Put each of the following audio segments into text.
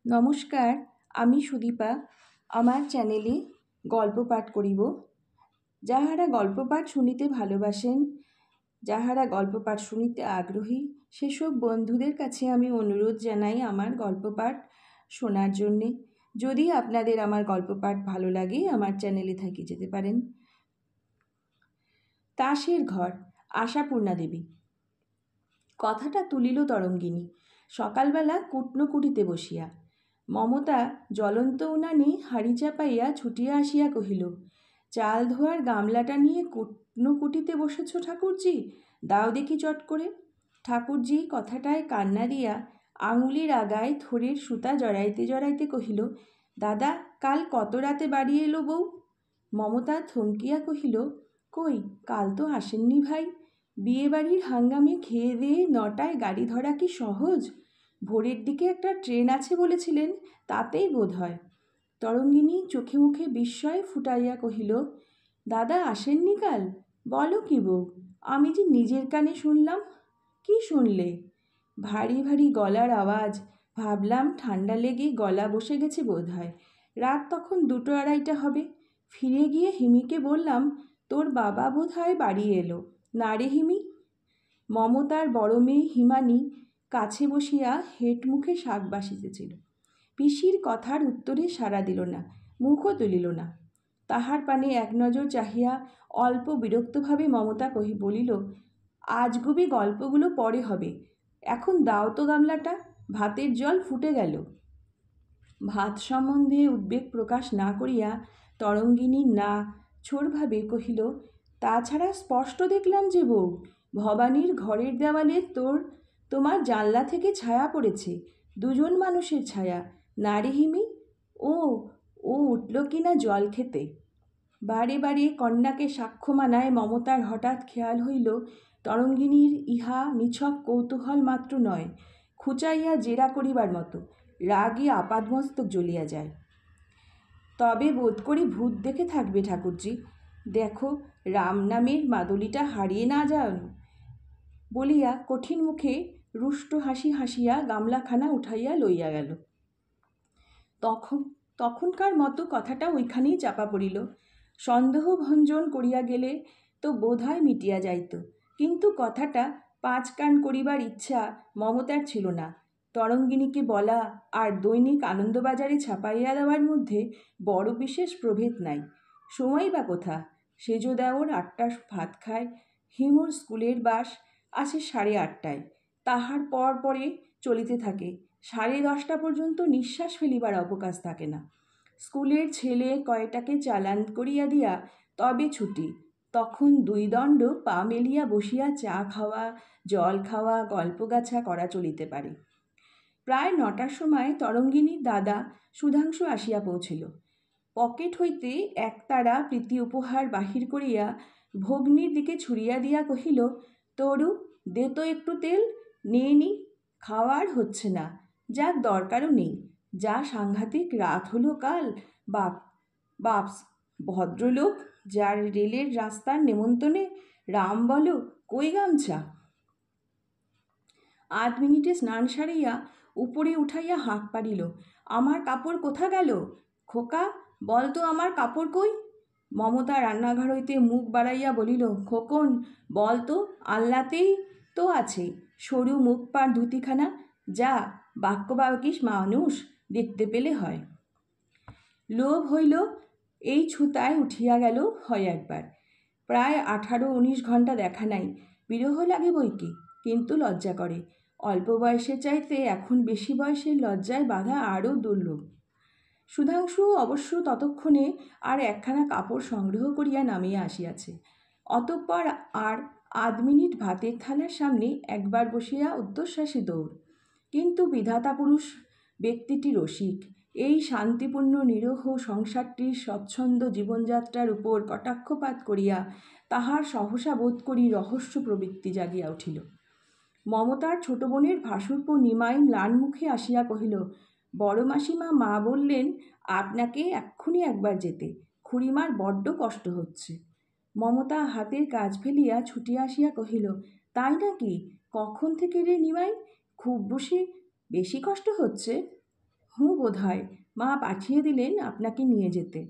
নমস্কার, আমি সুদীপা। আমার চ্যানেলে গল্প পাঠ করিব। যাহারা গল্প পাঠ শুনিতে ভালোবাসেন, যাহারা গল্প পাঠ শুনিতে আগ্রহী, সেসব বন্ধুদের কাছে আমি অনুরোধ জানাই আমার গল্প পাঠ শোনার জন্যে। যদি আপনাদের আমার গল্প পাঠ ভালো লাগে, আমার চ্যানেলে থাকি যেতে পারেন। তাসের ঘর, আশাপূর্ণা দেবী। কথাটা তুলিল তরঙ্গিনী সকালবেলা কুটনোকুটিতে বসিয়া। মমতা জ্বলন্ত উনানে হাঁড়ি চাপাইয়া ছুটিয়া আসিয়া কহিল, চাল ধোয়ার গামলাটা নিয়ে কুটনোকুটিতে বসেছ ঠাকুরজি? দাও দেখি চট করে। ঠাকুরজি কথাটায় কান্না দিয়া আঙুলির আগায় থোড়ের সুতা জড়াইতে জড়াইতে কহিল, দাদা, কাল কত রাতে বাড়ি এলো বউ? মমতা থমকিয়া কহিল, কই, কাল তো আসেননি ভাই। বিয়েবাড়ির হাঙ্গামে খেয়ে দেয়ে 9টায় গাড়ি ধরা কি সহজ? ভোরের দিকে একটা ট্রেন আছে বলেছিলেন, তাতেই বোধ হয়। তরঙ্গিনী চোখে মুখে বিস্ময় ফুটাইয়া কহিল, দাদা আসেননি কাল? বলো কি বউ, আমি যে নিজের কানে শুনলাম। কি শুনলে? ভারী ভারী গলার আওয়াজ। ভাবলাম ঠান্ডা লেগে গলা বসে গেছে বোধ হয়। রাত তখন 2-2:30 হবে। ফিরে গিয়ে হিমিকে বললাম, তোর বাবা বোধ হয় বাড়ি এলো। না রে হিমি। মমতার বড় মেয়ে হিমানি কাছে বসিয়া হেঁট মুখে শাক বাসিতেছিল। পিসির কথার উত্তরে সাড়া দিল না, মুখও তুলিল না। তাহার পানে এক নজর চাহিয়া অল্প বিরক্তভাবে মমতা বলিল, আজগুবি গল্পগুলো পরে হবে, এখন দাও তো গামলাটা, ভাতের জল ফুটে গেল। ভাত সম্বন্ধে উদ্বেগ প্রকাশ না করিয়া তরঙ্গিনী না ছোড়ভাবে কহিল, তাছাড়া স্পষ্ট দেখলাম যে বউ, ভবানীর ঘরের দেওয়ালে তোমার জানলা থেকে ছায়া পড়েছে, 2জন মানুষের ছায়া। না রে হিমি? ও ও উঠল কিনা জল খেতে। বারে বারে কন্যাকে সাক্ষ্য মানায় মমতার হঠাৎ খেয়াল হইল, তরঙ্গিনীর ইহা নিছক কৌতূহল মাত্র নয়, খুঁচাইয়া জেরা করিবার মতো। রাগে আপাদমস্তক জ্বলিয়া যায়। তবে বোধ করি ভূত দেখে থাকবে ঠাকুরজি। দেখো, রাম নামের মাদুলিটা হারিয়ে না যাও বলিয়া কঠিন মুখে রুষ্ট হাসি হাসিয়া গামলাখানা উঠাইয়া লইয়া গেল। তখনকার মতো কথাটা ওইখানেই চাপা পড়িল। সন্দেহভঞ্জন করিয়া গেলে তো বোধ হয় মিটিয়া যাইত, কিন্তু কথাটা 5 কান করিবার ইচ্ছা মমতার ছিল না। তরঙ্গিনীকে বলা আর দৈনিক আনন্দবাজারে ছাপাইয়া দেওয়ার মধ্যে বড় বিশেষ প্রভেদ নাই। সময় বা কোথা? সেজ দেওর 8টার ভাত খায়, হিমুর স্কুলের বাস আসে 8:30টায়, তাহার পরে চলিতে থাকে। 10:30 পর্যন্ত নিঃশ্বাস ফেলিবার অবকাশ থাকে না। স্কুলের ছেলে কয়টাকে চালান করিয়া দিয়া তবে ছুটি। তখন 2 দণ্ড পা মেলিয়া বসিয়া চা খাওয়া, জল খাওয়া, গল্পগাছা করা চলিতে পারে। প্রায় 9টার সময় তরঙ্গিনীর দাদা সুধাংশু আসিয়া পৌঁছিল। পকেট হইতে একতারা প্রীতি উপহার বাহির করিয়া ভগ্নীর দিকে ছুড়িয়া দিয়া কহিল, তরু, দে তো একটু তেল, নে নি, খাওয়ার হচ্ছে না, যাক দরকারও নেই। যা সাংঘাতিক রাত হলো কাল। বাপস, ভদ্রলোক, যার রেলের রাস্তার নেমন্তন্নে, রাম বলো, কই গামছা? 8 মিনিটে স্নান সারিয়া উপরে উঠাইয়া হাঁক পাড়িল, আমার কাপড় কোথা গেল? খোকা, বল তো আমার কাপড় কই? মমতা রান্নাঘর হইতে মুখ বাড়াইয়া বলিল, খোকন, বল তো, আলনাতেই তো আছে, সরু মুখ পার ধুতিখানা। যা, বাক্যবাগীশ মানুষ, দেখতে পেলে হয়। লোভ হইল এই ছুতায় উঠিয়া গেল হয় একবার। প্রায় 18-19 ঘণ্টা দেখা নাই। বিরহ লাগে বইকি, কিন্তু লজ্জা করে। অল্প বয়সের চাইতে এখন বেশি বয়সের লজ্জায় বাধা আরও দুর্লভ। সুধাংশু অবশ্য ততক্ষণে আর একখানা কাপড় সংগ্রহ করিয়া নামিয়া আসিয়াছে। অতঃপর আর 8 মিনিট ভাতের থালার সামনে একবার বসিয়া ঊর্ধ্বশ্বাসে দৌড়। কিন্তু বিধাতা পুরুষ ব্যক্তিটি রসিক। এই শান্তিপূর্ণ নিরীহ সংসারটির স্বচ্ছন্দ জীবনযাত্রার উপর কটাক্ষপাত করিয়া তাহার সহসা বোধ করি রহস্য প্রবৃত্তি জাগিয়া উঠিল। মমতার ছোট বোনের ভাসুরপো নিমাই ম্লান মুখে আসিয়া কহিল, বড় মাসিমা, মা বললেন আপনাকে এক্ষুনি একবার যেতে, খুড়িমার বড্ড কষ্ট হচ্ছে। মমতা হাতের কাজ ফেলিয়া ছুটিয়া আসিয়া কহিল, তাই নাকি? কখন থেকে রে নিমাই? খুব বেশি কষ্ট হচ্ছে? হুঁ বোধ হয়, মা পাঠিয়ে দিলেন আপনাকে নিয়ে যেতে।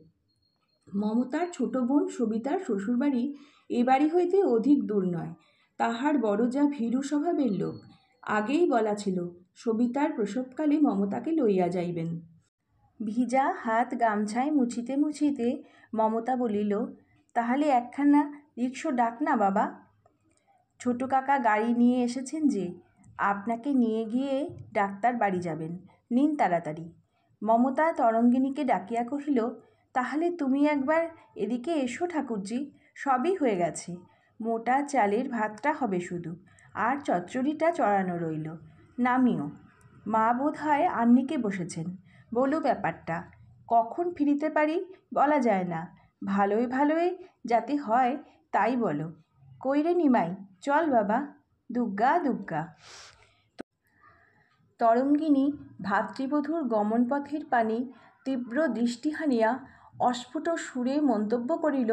মমতার ছোট বোন সবিতার শ্বশুরবাড়ি এ বাড়ি হইতে অধিক দূর নয়। তাহার বড় যা ভীরু স্বভাবের লোক। আগেই বলা ছিল সবিতার প্রসবকালে মমতাকে লইয়া যাইবেন। ভিজা হাত গামছায় মুছিতে মুছিতে মমতা বলিল, তাহলে একখানা রিক্সো ডাক না বাবা। ছোট কাকা গাড়ি নিয়ে এসেছেন যে, আপনাকে নিয়ে গিয়ে ডাক্তার বাড়ি যাবেন, নিন তাড়াতাড়ি। মমতা তরঙ্গিনীকে ডাকিয়া কহিল, তাহলে তুমি একবার এদিকে এসো ঠাকুরজি, সবই হয়ে গেছে। মোটা চালের ভাতটা হবে শুধু, আর চচ্চড়িটা চড়ানো রইল, নামিও। মা বোধ হয় আন্নিকে বসেছেন। বলো ব্যাপারটা, কখন ফিরিতে পারি বলা যায় না, ভালোই ভালোই যাতে হয় তাই বলো। কইরে নিমাই, চল বাবা, দুগ্গা দুগ্গা। তরঙ্গিনী ভাতৃবধূর গমনপথের পানে তীব্র দৃষ্টি হানিয়া অস্ফুট সুরে মন্তব্য করিল,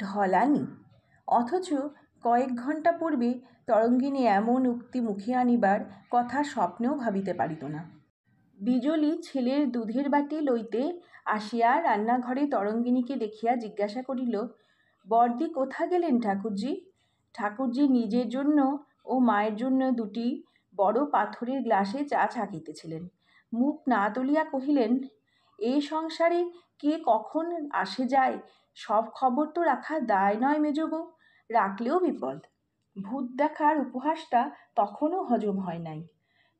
ঢলানি। অথচ কয়েক ঘণ্টা পূর্বে তরঙ্গিনী এমন উক্তি মুখে আনিবার কথা স্বপ্নেও ভাবিতে পারিত না। বিজলি ছেলের দুধের বাটি লইতে আসিয়া রান্নাঘরে তরঙ্গিনীকে দেখিয়া জিজ্ঞাসা করিল, বড়দি কোথা গেলেন ঠাকুরজি? ঠাকুরজি নিজের জন্য ও মায়ের জন্য দুটি বড় পাথরের গ্লাসে চা ছাকিতেছিলেন। মুখ না তুলিয়া কহিলেন, এ সংসারে কে কখন আসে যায় সব খবর তো রাখা দায় নয় মেজবউ, রাখলেও বিপদ। ভূত দেখার উপহাসটা তখনও হজম হয় নাই।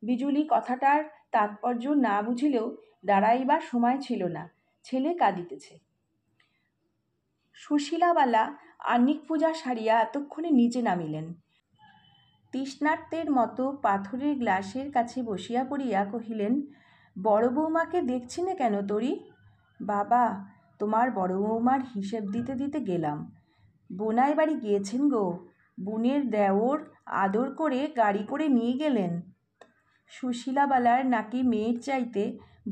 বিজুলি কথাটার তাৎপর্য না বুঝিলেও দাঁড়াইবার সময় ছিল না, ছেলে কাঁদিতেছে। সুশীলাবালা আহ্নিক পূজা সারিয়া এতক্ষণে নিচে নামিলেন। তৃষ্ণার্তের মতো পাথরের গ্লাসের কাছে বসিয়া পড়িয়া কহিলেন, বড় বৌমাকে দেখছি না কেন তরি? বাবা, তোমার বড় বৌমার হিসেব দিতে দিতে গেলাম। বোনাই বাড়ি গিয়েছেন গো, বোনের দেওর আদর করে গাড়ি করে নিয়ে গেলেন। সুশীলাবালার নাকি মেয়ের চাইতে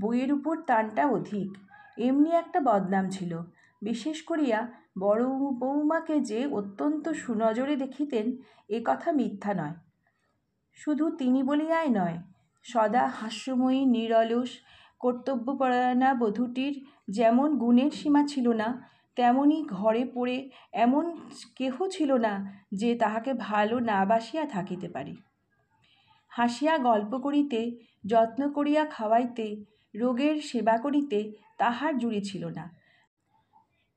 বইয়ের উপর টানটা অধিক, এমনি একটা বদনাম ছিল। বিশেষ করিয়া বড় বৌমাকে যে অত্যন্ত সুনজরে দেখিতেন, এ কথা মিথ্যা নয়। শুধু তিনি বলিয়াই নয়, সদা হাস্যময়ী নিরলস কর্তব্যপরায়ণা বধূটির যেমন গুণের সীমা ছিল না, তেমনি ঘরে পড়ে এমন কেহ ছিল না যে তাহাকে ভালো না বাসিয়া থাকিতে পারে। হাসিয়া গল্প করিতে, যত্ন করিয়া খাওয়াইতে, রোগের সেবা করিতে তাহার জুড়ি ছিল না।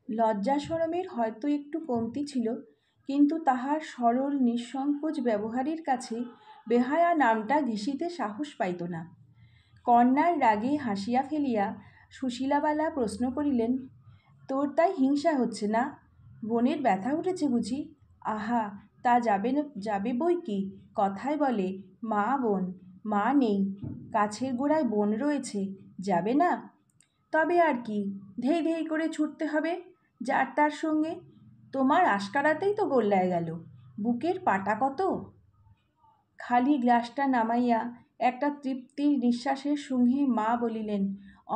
লজ্জা শরমের হয়তো একটু কমতি ছিল, কিন্তু তাহার সরল নিঃসংকোচ ব্যবহারের কাছে বেহায়া নামটা ঘেঁষিতে সাহস পাইত না। কন্যার রাগে হাসিয়া ফেলিয়া সুশীলাবালা প্রশ্ন করিলেন, তোর তাই হিংসা হচ্ছে না? বোনের ব্যথা উঠেছে বুঝি? আহা, তা যাবে বই কি, কথায় বলে মা বোন, মা নেই, গাছের গোড়ায় বোন রয়েছে, যাবে না? তবে আর কি, ধেই ধেই করে ছুটতে হবে যার তার সঙ্গে। তোমার আশকারাতেই তো গোল্লায় গেল, বুকের পাটা কত। খালি গ্লাসটা নামাইয়া একটা তৃপ্তির নিঃশ্বাসের সঙ্গে মা বলিলেন,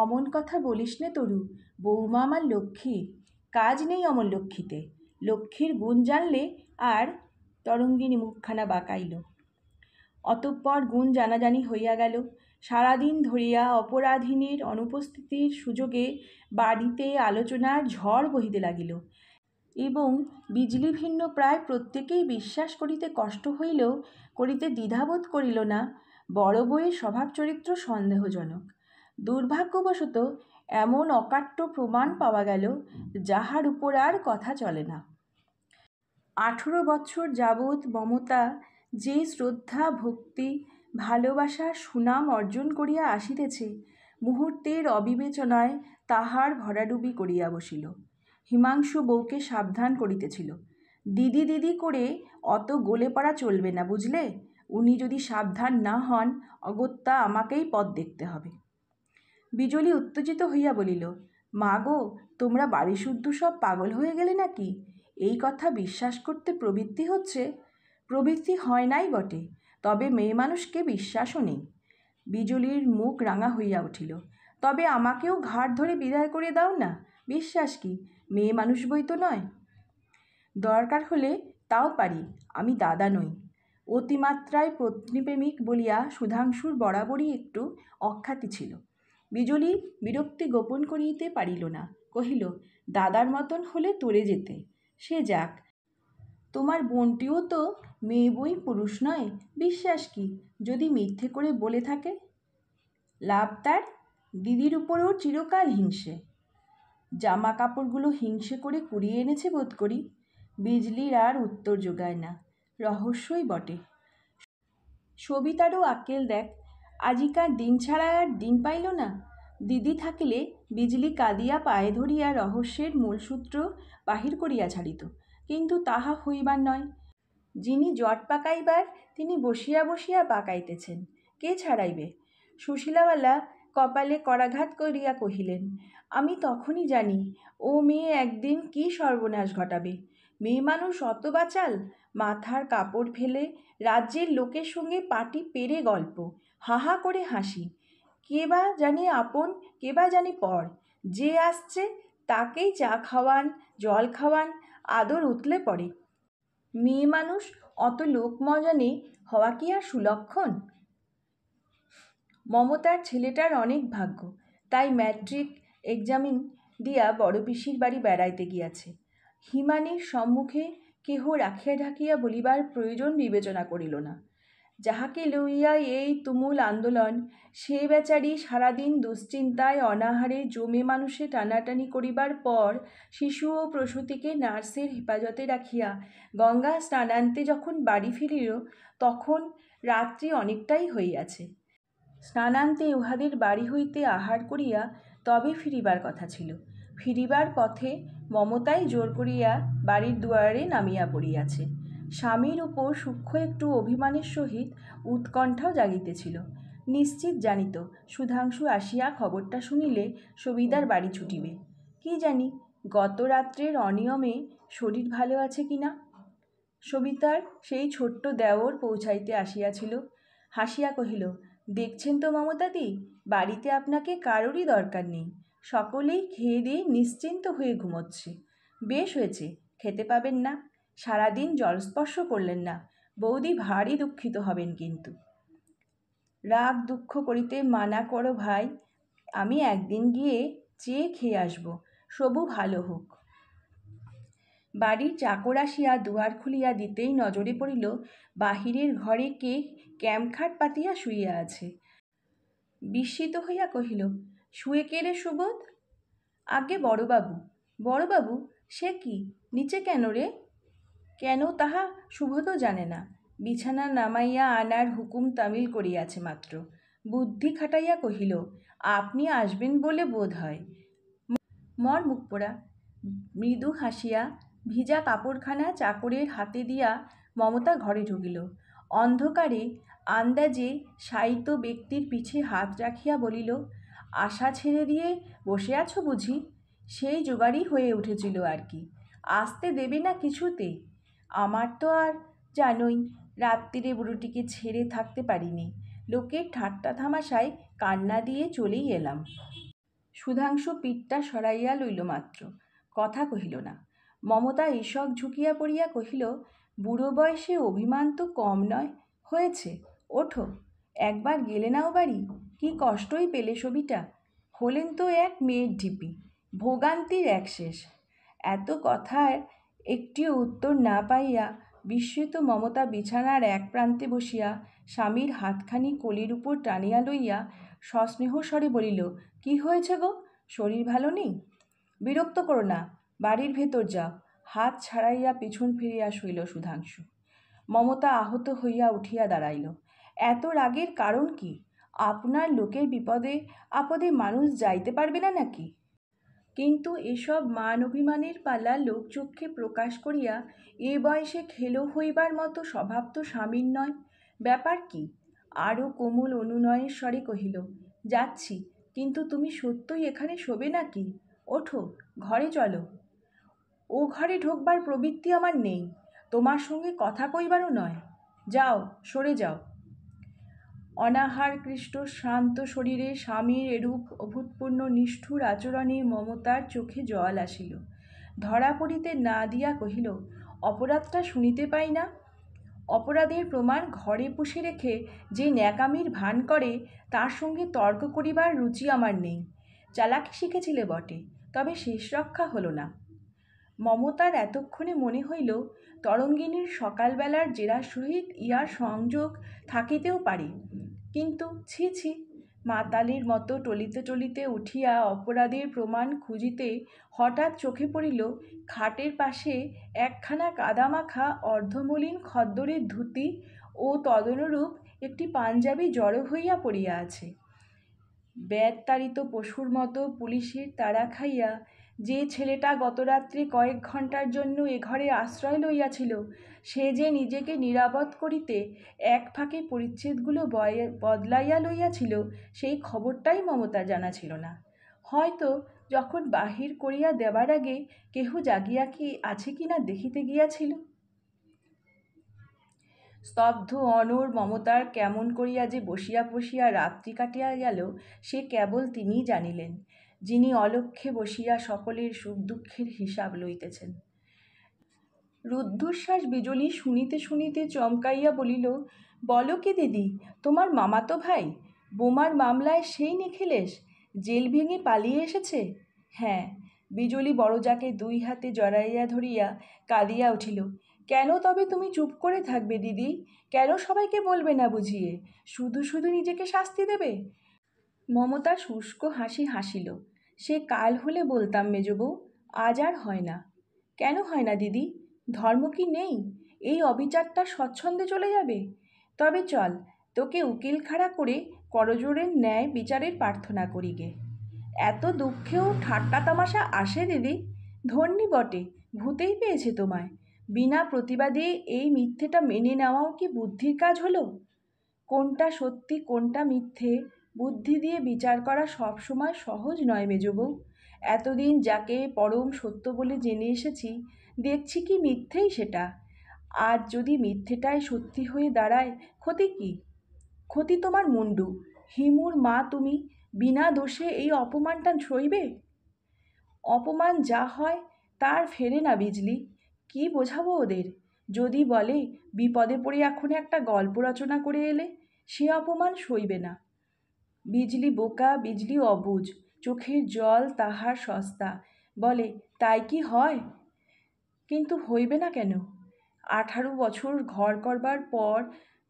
অমন কথা বলিস নে তরু, বৌমা আমার লক্ষ্মী, কাজ নেই অমন লক্ষ্মীতে, লক্ষ্মীর গুণ জানলে আর। তরঙ্গিনী মুখখানা বাঁকাইল। অতঃপর গুণ জানাজানি হইয়া গেল। সারাদিন ধরিয়া অপরাধিনীর অনুপস্থিতির সুযোগে বাড়িতে আলোচনার ঝড় বহিতে লাগিল, এবং বিজলি ভিন্ন প্রায় প্রত্যেকেই বিশ্বাস করিতে কষ্ট হইলেও করিতে দ্বিধাবোধ করিল না, বড় বউয়ের স্বভাব চরিত্র সন্দেহজনক। দুর্ভাগ্যবশত এমন অকাট্য প্রমাণ পাওয়া গেল, যাহার উপর আর কথা চলে না। 18 বৎসর যাবৎ মমতা যে শ্রদ্ধা, ভক্তি, ভালোবাসার সুনাম অর্জন করিয়া আসিতেছে, মুহূর্তের অবিবেচনায় তাহার ভরাডুবি করিয়া বসিল। হিমাংশু বউকে সাবধান করিতেছিল, দিদি দিদি করে অত গলে পড়া চলবে না বুঝলে, উনি যদি সাবধান না হন অগত্যা আমাকেই পথ দেখতে হবে। বিজলি উত্তেজিত হইয়া বলিল, মা গো, তোমরা বাড়িশুদ্ধ সব পাগল হয়ে গেলে নাকি? এই কথা বিশ্বাস করতে প্রবৃত্তি হচ্ছে? প্রবৃত্তি হয় নাই বটে, তবে মেয়ে মানুষকে বিশ্বাসও নেই। বিজলির মুখ রাঙা হইয়া উঠিল। তবে আমাকেও ঘাড় ধরে বিদায় করে দাও না, বিশ্বাস কি, মেয়ে মানুষ বই তো নয়। দরকার হলে তাও পারি, আমি দাদা নই। অতিমাত্রায় পত্নীপ্রেমিক বলিয়া সুধাংশুর বরাবরই একটু অখ্যাতি ছিল। বিজলী বিরক্তি গোপন করিতে পারিল না, কহিল, দাদার মতন হলে তরে যেতে। সে যাক, তোমার বোনটিও তো মেয়ে বই পুরুষ নয়, বিশ্বাস কি যদি মিথ্যে করে বলে থাকে? লাভ তার, দিদির উপরেও চিরকাল হিংসে। জামা কাপড়গুলো হিংসে করে কুড়িয়ে এনেছে বোধ করি। বিজলির আর উত্তর জোগায় না, রহস্যই বটে। সবিতারও আক্কেল দেখ, আজিকার দিন ছাড়া আর দিন পাইল না। দিদি থাকিলে বিজলি কাঁদিয়া পায়ে ধরিয়া রহস্যের মূলসূত্র বাহির করিয়া ছাড়িত, কিন্তু তাহা হইবার নয়। যিনি জট পাকাইবার তিনি বসিয়া বসিয়া পাকাইতেছেন, কে ছাড়াইবে? সুশীলাবালা কপালে করাঘাত করিয়া কহিলেন, আমি তখনই জানি ও মেয়ে একদিন কি সর্বনাশ ঘটাবে। মেয়ে মানুষ অত বাচাল, মাথার কাপড় ফেলে রাজ্যের লোকের সঙ্গে পাটি পেরে গল্প, হাহা করে হাসি। কে বা জানে আপন, কে বা জানে পর। যে আসছে তাকেই চা খাওয়ান, জল খাওয়ান, আদর উতলে পড়ে। মেয়ে মানুষ অত লোক মজানে হওয়া কি আর সুলক্ষণ? মমতার ছেলেটার অনেক ভাগ্য, তাই ম্যাট্রিক এক্সামিন দিয়া বড় পিসির বাড়ি বেড়াইতে গিয়াছে। হিমানীর সম্মুখে কেহ রাখিয়া ঢাকিয়া বলিবার প্রয়োজন বিবেচনা করিল না। যাহাকে লইয়া এই তুমুল আন্দোলন, সে বেচারি সারাদিন দুশ্চিন্তায় অনাহারে জমে মানুষে টানাটানি করিবার পর শিশু ও প্রসূতিকে নার্সের হেফাজতে রাখিয়া গঙ্গা স্নানান্তে যখন বাড়ি ফিরিল, তখন রাত্রি অনেকটাই হইয়াছে। স্নানান্তে উহাদের বাড়ি হইতে আহার করিয়া তবে ফিরিবার কথা ছিল। ফিরিবার পথে মমতাই জোর করিয়া বাড়ির দুয়ারে নামিয়া পড়িয়াছে। স্বামীর উপর সূক্ষ্ম একটু অভিমানের সহিত উৎকণ্ঠাও জাগিতেছিল। নিশ্চিত জানিত সুধাংশু আসিয়া খবরটা শুনিলে সবিতার বাড়ি ছুটিবে। কি জানি গত রাত্রের অনিয়মে শরীর ভালো আছে কিনা। সবিতার সেই ছোট্ট দেওর পৌঁছাইতে আসিয়াছিল। হাসিয়া কহিল, দেখছেন তো মমতাদি, বাড়িতে আপনাকে কারোরই দরকার নেই। সকলেই খেয়ে দিয়ে নিশ্চিন্ত হয়ে ঘুমোচ্ছে। বেশ হয়েছে, খেতে পাবেন না। সারাদিন জলস্পর্শ করলেন না, বৌদি ভারী দুঃখিত হবেন কিন্তু। রাগ দুঃখ করিতে মানা করো ভাই, আমি একদিন গিয়ে চেয়ে খেয়ে আসব, সবু ভালো হোক। বাড়ির চাকর আসিয়া দুয়ার খুলিয়া দিতেই নজরে পড়িল বাহিরের ঘরে কে ক্যামখাট পাতিয়া শুইয়া আছে। বিস্মিত হইয়া কহিল, শুয়ে কে রে সুবোধ? আগে বড়বাবু। বড়বাবু? সে কি, নিচে কেন রে? কেন তাহা সুবোধও জানে না। বিছানা নামাইয়া আনার হুকুম তামিল করিয়াছে মাত্র। বুদ্ধি খাটাইয়া কহিল, আপনি আসবেন বলে বোধ হয়। মর মুখ পোড়া। মৃদু হাসিয়া ভিজা কাপড়খানা চাকরের হাতে দিয়া মমতা ঘরে ঢুকিল। অন্ধকারে আন্দাজে শায়িত ব্যক্তির পিঠে হাত রাখিয়া বলিল, আশা ছেড়ে দিয়ে বসে আছো বুঝি? সেই জোগাড়ই হয়ে উঠেছিল আর কি। আসতে দেবে না কিছুতে। আমার তো আর জানোই, রাত্রিরে বুড়োটিকে ছেড়ে থাকতে পারিনি। লোকের ঠাট্টা তামাশায় কান্না দিয়ে চলেই এলাম। সুধাংশু পিঠটা সরাইয়া লইল মাত্র, কথা কহিল না। মমতা ঈষৎ ঝুঁকিয়া পড়িয়া কহিল, বুড়ো বয়সে অভিমান তো কম নয়। হয়েছে, ওঠো। একবার গেলে নাও বাড়ি, কি কষ্টই পেলে সবিটা। হলেন তো এক মেয়ের ঢিপি, ভোগান্তির এক শেষ। এত কথার একটিও উত্তর না পাইয়া বিস্মিত মমতা বিছানার এক প্রান্তে বসিয়া স্বামীর হাতখানি কোলের উপর টানিয়া লইয়া সস্নেহ স্বরে বলিল, কি হয়েছে গো, শরীর ভালো নেই? বিরক্ত করো না, বাড়ির ভেতর যাও। হাত ছাড়াইয়া পিছন ফিরিয়া শুইল সুধাংশু। মমতা আহত হইয়া উঠিয়া দাঁড়াইল। এত রাগের কারণ কি? আপনার লোকের বিপদে আপদে মানুষ যাইতে পারবে না নাকি? কিন্তু এসব মান অভিমানের পালা লোকচক্ষে প্রকাশ করিয়া এ বয়সে খেলো হইবার মতো স্বভাব তো স্বামীর নয়। ব্যাপার কি? আরও কোমল অনুনয়ের স্বরে কহিল, যাচ্ছি, কিন্তু তুমি সত্যই এখানে শোবে নাকি? ওঠো, ঘরে চলো। ও ঘরে ঢোকবার প্রবৃত্তি আমার নেই, তোমার সঙ্গে কথা কইবারও নয়। যাও, সরে যাও। অনাহারকৃষ্ট শ্রান্ত শরীরে স্বামীর এরূপ অভূতপূর্ণ নিষ্ঠুর আচরণে মমতার চোখে জল আসিল। ধরা পড়িতে না দিয়া কহিল, অপরাধটা শুনিতে পাই না? অপরাধের প্রমাণ ঘরে পুষে রেখে যে ন্যাকামির ভান করে তার সঙ্গে তর্ক করিবার রুচি আমার নেই। চালাকি শিখেছিলে বটে, তবে শেষ রক্ষা হলো না। মমতার এতক্ষণে মনে হইল তরঙ্গিনীর সকালবেলার জেরার সহিত ইহার সংযোগ থাকিতেও পারে, কিন্তু ছি ছি, মাতালের মতো টলিতে টলিতে উঠিয়া অপরাধের প্রমাণ খুঁজিতে হঠাৎ চোখে পড়িল খাটের পাশে একখানা কাদামাখা অর্ধমলিন খদ্দরের ধুতি ও তদনুরূপ একটি পাঞ্জাবি জড়ো হইয়া পড়িয়া আছে। ব্যাগতাড়িত পশুর মতো পুলিশের তাড়া খাইয়া যে ছেলেটা গতরাত্রে কয়েক ঘণ্টার জন্য এ ঘরে আশ্রয় লইয়াছিল, সে যে নিজেকে নিরাপদ করিতে এক ফাঁকে পরিচ্ছেদগুলো বদলাইয়া লইয়াছিল, সেই খবরটাই মমতার জানা ছিল না। হয়তো যখন বাহির করিয়া দেবার আগে কেহ জাগিয়া কি আছে কিনা দেখিতে গিয়াছিল। স্তব্ধ অনড় মমতার কেমন করিয়া যে বসিয়া বসিয়া রাত্রি কাটিয়া গেল সে কেবল তিনিই জানিলেন, যিনি অলক্ষ্যে বসিয়া সকলের সুখ দুঃখের হিসাব লইতেছেন। রুদ্ধশ্বাস বিজলী শুনিতে শুনিতে চমকাইয়া বলিল, বলো কি দিদি, তোমার মামাতো ভাই বোমার মামলায় সেই নিখিলেশ জেল ভেঙে পালিয়ে এসেছে? হ্যাঁ। বিজলী বড়জাকে দুই হাতে জড়াইয়া ধরিয়া কাঁদিয়া উঠিল। কেন তবে তুমি চুপ করে থাকবে দিদি? কেন সবাইকে বলবে না বুঝিয়ে? শুধু শুধু নিজেকে শাস্তি দেবে? মমতা শুষ্ক হাসি হাসিল। সে কাল হলে বলতাম মেজবউ, আজ আর হয় না। কেন হয় না দিদি? ধর্ম কি নেই? এই অবিচারটা স্বচ্ছন্দে চলে যাবে? তবে চল, তোকে উকিল খাড়া করে করজোড়ের ন্যায় বিচারের প্রার্থনা করি গে। এত দুঃখেও ঠাট্টা তামাশা আসে দিদি? ধন্যি বটে, ভূতেই পেয়েছে তোমায়। বিনা প্রতিবাদে এই মিথ্যেটা মেনে নেওয়াও কি বুদ্ধির কাজ হলো? কোনটা সত্যি কোনটা মিথ্যে বুদ্ধি দিয়ে বিচার করা সবসময় সহজ নয় মেজবউ। এতদিন যাকে পরম সত্য বলে জেনে এসেছি, দেখছি কি মিথ্যেই সেটা। আজ যদি মিথ্যেটাই সত্যি হয়ে দাঁড়ায়, ক্ষতি কি? ক্ষতি তোমার মুন্ডু। হিমুর মা তুমি, বিনা দোষে এই অপমানটা সইবে? অপমান যা হয় তার ফেরে না বিজলি। কি বোঝাবো ওদের? যদি বলে বিপদে পড়ে এখন একটা গল্প রচনা করে এলে, সে অপমান সইবে না। বিজলি বোকা, বিজলি অবুঝ, চোখের জল তাহার সস্তা, বলে তাই কি হয়? কিন্তু হইবে না কেন? 18 বছর ঘর করবার পর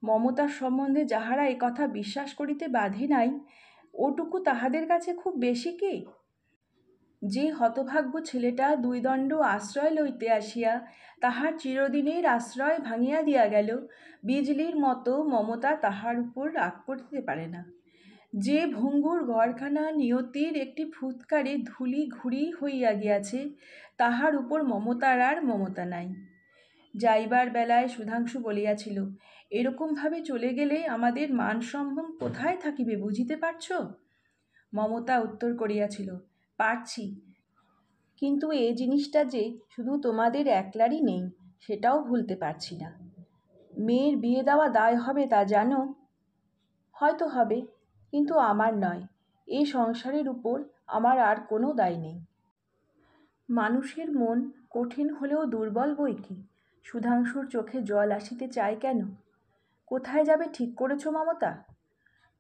মমতার সম্বন্ধে যাহারা এ কথা বিশ্বাস করিতে বাধে নাই, ওটুকু তাহাদের কাছে খুব বেশি কি? যে হতভাগ্য ছেলেটা দুই দণ্ড আশ্রয় লইতে আসিয়া তাহার চিরদিনের আশ্রয় ভাঙিয়া দিয়া গেল, বিজলির মতো মমতা তাহার উপর রাগ করিতে পারে না। যে ভঙ্গুর ঘরখানা নিয়তির একটি ফুৎকারে ধূলি ঘুড়ি হইয়া গিয়াছে, তাহার উপর মমতার আর মমতা নাই। যাইবার বেলায় সুধাংশু বলিয়াছিল, এরকমভাবে চলে গেলে আমাদের মান সম্মান কোথায় থাকিবে বুঝিতে পারছ? মমতা উত্তর করিয়াছিল, পারছি, কিন্তু এ জিনিসটা যে শুধু তোমাদের একলারই নেই, সেটাও ভুলতে পারছি না। মেয়ের বিয়ে দেওয়া দায় হবে তা জানো? হয়তো হবে, কিন্তু আমার নয়। এই সংসারের উপর আমার আর কোনো দায় নেই। মানুষের মন কঠিন হলেও দুর্বল বই কি? সুধাংশুর চোখে জল আসিতে চায় কেন? কোথায় যাবে ঠিক করেছ মমতা?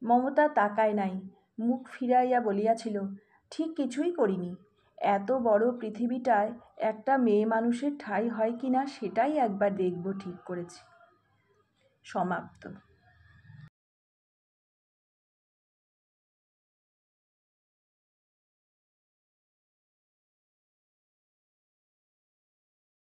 মমতা তাকায় নাই, মুখ ফিরাইয়া বলিয়াছিল, ঠিক কিছুই করিনি। এত বড় পৃথিবীটায় একটা মেয়ে মানুষের ঠাঁই হয় কি না সেটাই একবার দেখব ঠিক করেছি। সমাপ্ত।